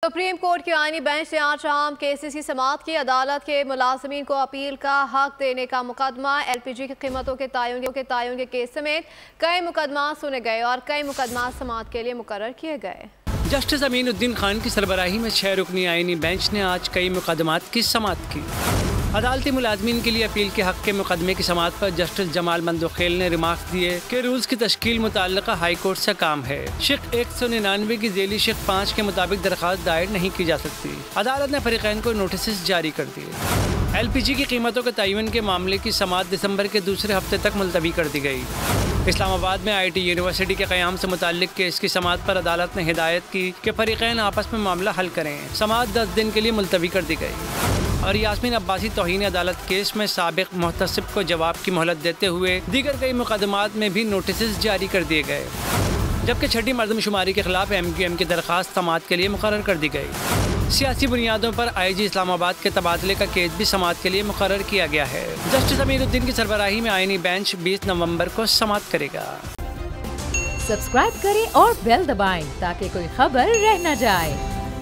Supreme court के आईनी bench ने आज शाम केसेस की समाअत की। अदालत के मुलाजमीन को अपील का हक देने का मुकदमा, LPG की कीमतों के तयन के केस समेत कई मुकदमा सुने गए और कई मुकदमा समाअत के लिए मुकर्रर किए गए। जस्टिस अमीनुद्दीन खान की सरबराही में 6 रुकनी आईनी बेंच ने आज कई मुकदमात की समाअत की। अदालती मुलाजमीन के लिए अपील के हक के मुकदमे की समाअत पर जस्टिस जमाल मंदोखेल ने रिमार्क दिए कि रूल्स की तश्कील मुताल्लिका हाई कोर्ट से काम है। शिक 199 की जेली शिक 5 के मुताबिक दरख्वास्त दायर नहीं की जा सकती। अदालत ने फरीकैन को नोटिस जारी कर दिए। LPG की कीमतों के तयन के मामले की समाअत दिसंबर के दूसरे हफ्ते तक मुलतवी कर दी गई। इस्लामाबाद में IT यूनिवर्सिटी के क़याम से मुताल्लिक केस की समाअत पर अदालत ने हिदायत की कि फरीकैन आपस में मामला हल करें। समाअत 10 दिन के लिए मुलतवी कर दी गई और यास्मीन अब्बासी तौहीन अदालत केस में साबिक मुहतसिब को जवाब की मोहलत देते हुए दीगर कई मुकदमात में भी नोटिस जारी कर दिए गए, जबकि छठी मर्दमशुमारी के खिलाफ MQM की दरख्वास्त समाअत के लिए मुकर्रर कर दी गई। सियासी बुनियादों पर IG इस्लामाबाद के तबादले का केस भी समाअत के लिए मुकर्रर किया गया है। जस्टिस अमीरुद्दीन की सरबराही में आईनी बेंच 20 नवंबर को समाअत करेगा। सब्सक्राइब करें और बेल दबाएं ताकि कोई खबर रह न जाए।